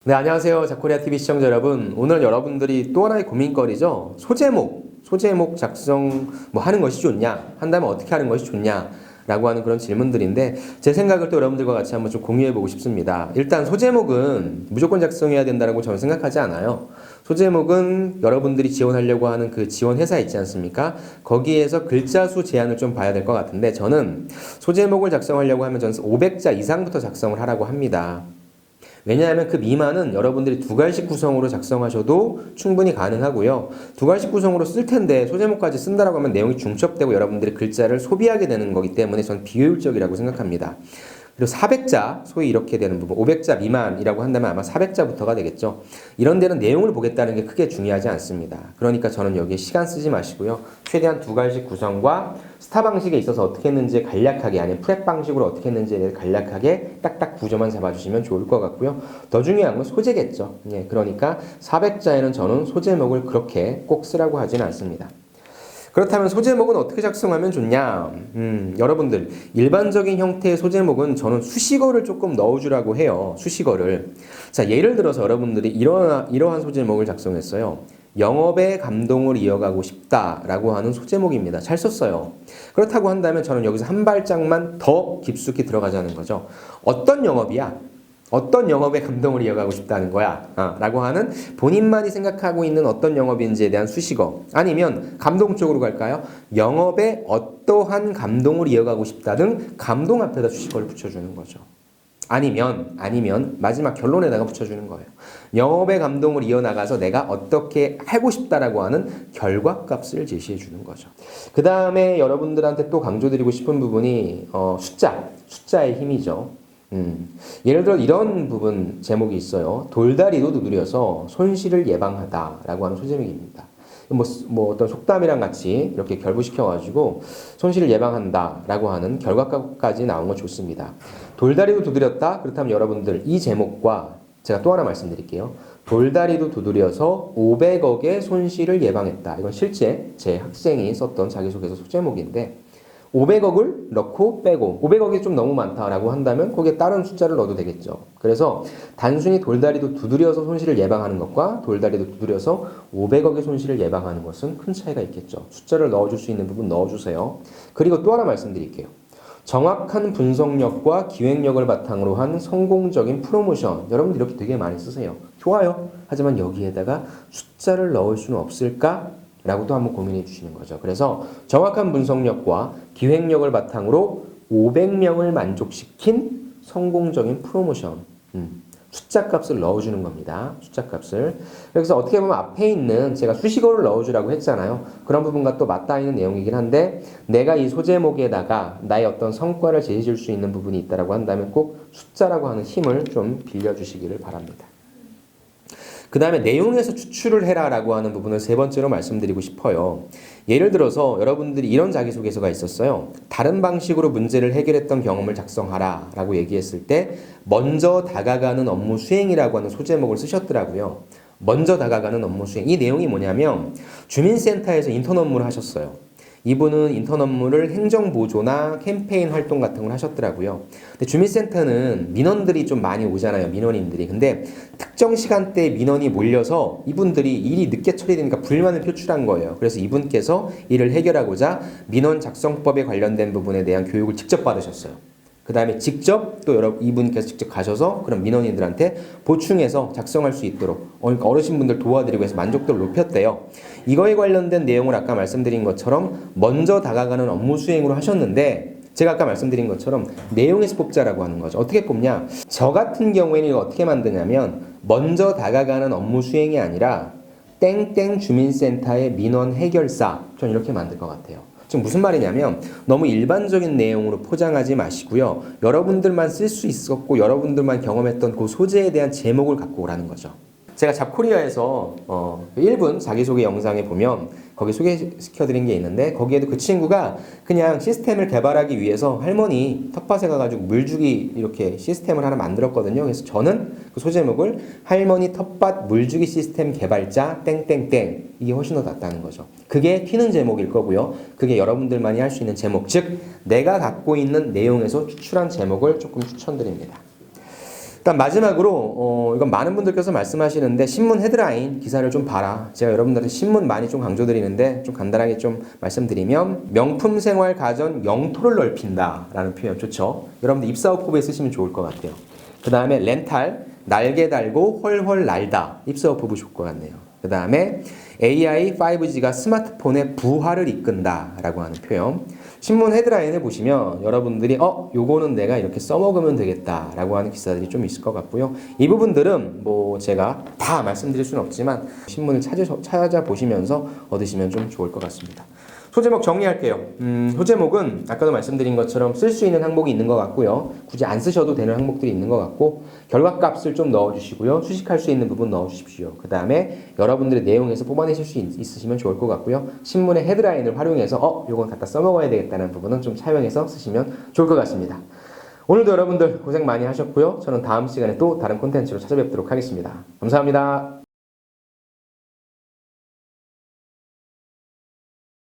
네, 안녕하세요. 자코리아TV 시청자 여러분. 오늘 여러분들이 또 하나의 고민거리죠. 소제목 작성 하는 것이 좋냐? 한다면 어떻게 하는 것이 좋냐? 라고 하는 그런 질문들인데 제 생각을 또 여러분들과 같이 한번 좀 공유해보고 싶습니다. 일단 소제목은 무조건 작성해야 된다고 저는 생각하지 않아요. 소제목은 여러분들이 지원하려고 하는 그 지원 회사 있지 않습니까? 거기에서 글자 수 제한을 좀 봐야 될 것 같은데 저는 소제목을 작성하려고 하면 저는 500자 이상부터 작성을 하라고 합니다. 왜냐하면 그 미만은 여러분들이 두 갈씩 구성으로 작성하셔도 충분히 가능하고요. 두 갈씩 구성으로 쓸 텐데 소제목까지 쓴다라고 하면 내용이 중첩되고 여러분들이 글자를 소비하게 되는 거기 때문에 저는 비효율적이라고 생각합니다. 그리고 400자, 소위 이렇게 되는 부분, 500자 미만이라고 한다면 아마 400자부터가 되겠죠. 이런 데는 내용을 보겠다는 게 크게 중요하지 않습니다. 그러니까 저는 여기에 시간 쓰지 마시고요. 최대한 두 갈씩 구성과 스타 방식에 있어서 어떻게 했는지 간략하게, 아니면 프랩 방식으로 어떻게 했는지에 대해 간략하게 딱딱 구조만 잡아주시면 좋을 것 같고요. 더 중요한 건 소재겠죠. 예, 그러니까 400자에는 저는 소제목을 그렇게 꼭 쓰라고 하지는 않습니다. 그렇다면 소제목은 어떻게 작성하면 좋냐? 여러분들 일반적인 형태의 소제목은 저는 수식어를 조금 넣어주라고 해요. 수식어를. 자, 예를 들어서 여러분들이 이러한 소제목을 작성했어요. 영업의 감동을 이어가고 싶다라고 하는 소제목입니다. 잘 썼어요. 그렇다고 한다면 저는 여기서 한 발짝만 더 깊숙이 들어가자는 거죠. 어떤 영업이야? 어떤 영업의 감동을 이어가고 싶다는 거야? 라고 하는 본인만이 생각하고 있는 어떤 영업인지에 대한 수식어. 아니면 감동 쪽으로 갈까요? 영업의 어떠한 감동을 이어가고 싶다는 감동 앞에다 수식어를 붙여주는 거죠. 아니면 마지막 결론에다가 붙여주는 거예요. 영업의 감동을 이어나가서 내가 어떻게 하고 싶다라고 하는 결과값을 제시해 주는 거죠. 그 다음에 여러분들한테 또 강조드리고 싶은 부분이 숫자의 힘이죠. 예를 들어 이런 부분 제목이 있어요. 돌다리도 두드려서 손실을 예방하다라고 하는 소제목입니다. 어떤 속담이랑 같이 이렇게 결부시켜가지고 손실을 예방한다라고 하는 결과까지 나온 거 좋습니다. 돌다리도 두드렸다? 그렇다면 여러분들 이 제목과 제가 또 하나 말씀드릴게요. 돌다리도 두드려서 500억의 손실을 예방했다. 이건 실제 제 학생이 썼던 자기소개서 소제목인데 500억을 넣고 빼고 500억이 좀 너무 많다라고 한다면 거기에 다른 숫자를 넣어도 되겠죠. 그래서 단순히 돌다리도 두드려서 손실을 예방하는 것과 돌다리도 두드려서 500억의 손실을 예방하는 것은 큰 차이가 있겠죠. 숫자를 넣어줄 수 있는 부분 넣어주세요. 그리고 또 하나 말씀드릴게요. 정확한 분석력과 기획력을 바탕으로 한 성공적인 프로모션. 여러분들 이렇게 되게 많이 쓰세요. 좋아요. 하지만 여기에다가 숫자를 넣을 수는 없을까? 라고도 한번 고민해 주시는 거죠. 그래서 정확한 분석력과 기획력을 바탕으로 500명을 만족시킨 성공적인 프로모션. 숫자 값을 넣어주는 겁니다. 숫자 값을. 그래서 어떻게 보면 앞에 있는 제가 수식어를 넣어주라고 했잖아요. 그런 부분과 또 맞닿아 있는 내용이긴 한데 내가 이 소제목에다가 나의 어떤 성과를 제시해 줄 수 있는 부분이 있다고 한다면 꼭 숫자라고 하는 힘을 좀 빌려주시기를 바랍니다. 그 다음에 내용에서 추출을 해라라고 하는 부분을 세 번째로 말씀드리고 싶어요. 예를 들어서 여러분들이 이런 자기소개서가 있었어요. 다른 방식으로 문제를 해결했던 경험을 작성하라 라고 얘기했을 때 먼저 다가가는 업무 수행이라고 하는 소제목을 쓰셨더라고요. 먼저 다가가는 업무 수행. 이 내용이 뭐냐면 주민센터에서 인턴 업무를 하셨어요. 이분은 인턴 업무를 행정보조나 캠페인 활동 같은 걸 하셨더라고요. 근데 주민센터는 민원들이 좀 많이 오잖아요. 민원인들이. 근데 특정 시간대에 민원이 몰려서 이분들이 일이 늦게 처리되니까 불만을 표출한 거예요. 그래서 이분께서 이를 해결하고자 민원 작성법에 관련된 부분에 대한 교육을 직접 받으셨어요. 그 다음에 직접 또 이분께서 직접 가셔서 그런 민원인들한테 보충해서 작성할 수 있도록 어르신분들 도와드리고 해서 만족도를 높였대요. 이거에 관련된 내용을 아까 말씀드린 것처럼 먼저 다가가는 업무 수행으로 하셨는데 제가 아까 말씀드린 것처럼 내용에서 뽑자라고 하는 거죠. 어떻게 뽑냐? 저 같은 경우에는 이거 어떻게 만드냐면 먼저 다가가는 업무 수행이 아니라 땡땡 주민센터의 민원 해결사. 전 이렇게 만들 것 같아요. 지금 무슨 말이냐면 너무 일반적인 내용으로 포장하지 마시고요. 여러분들만 쓸 수 있었고 여러분들만 경험했던 그 소재에 대한 제목을 갖고 오라는 거죠. 제가 잡코리아에서 1분 자기소개 영상에 보면 거기 소개시켜드린 게 있는데 거기에도 그 친구가 그냥 시스템을 개발하기 위해서 할머니 텃밭에 가가지고 물주기 이렇게 시스템을 하나 만들었거든요. 그래서 저는 그 소제목을 할머니 텃밭 물주기 시스템 개발자 땡땡땡 이게 훨씬 더 낫다는 거죠. 그게 튀는 제목일 거고요. 그게 여러분들만이 할 수 있는 제목, 즉 내가 갖고 있는 내용에서 추출한 제목을 조금 추천드립니다. 일단 마지막으로 이건 많은 분들께서 말씀하시는데 신문 헤드라인 기사를 좀 봐라. 제가 여러분들한테 신문 많이 좀 강조드리는데 좀 간단하게 좀 말씀드리면 명품 생활 가전 영토를 넓힌다라는 표현 좋죠. 여러분들 입사어법에 쓰시면 좋을 것 같아요. 그 다음에 렌탈 날개 달고 헐헐 날다 입사어법이 좋을 것 같네요. 그 다음에 AI 5G가 스마트폰의 부활을 이끈다라고 하는 표현. 신문 헤드라인을 보시면 여러분들이 요거는 내가 이렇게 써먹으면 되겠다라고 하는 기사들이 좀 있을 것 같고요. 이 부분들은 뭐 제가 다 말씀드릴 수는 없지만 신문을 찾아보시면서 얻으시면 좀 좋을 것 같습니다. 소제목 정리할게요. 소제목은 아까도 말씀드린 것처럼 쓸 수 있는 항목이 있는 것 같고요. 굳이 안 쓰셔도 되는 항목들이 있는 것 같고 결과값을 좀 넣어주시고요. 수식할 수 있는 부분 넣어주십시오. 그 다음에 여러분들의 내용에서 뽑아내실 수 있으시면 좋을 것 같고요. 신문의 헤드라인을 활용해서 요건 갖다 써먹어야 되겠다는 부분은 좀 사용해서 쓰시면 좋을 것 같습니다. 오늘도 여러분들 고생 많이 하셨고요. 저는 다음 시간에 또 다른 콘텐츠로 찾아뵙도록 하겠습니다. 감사합니다.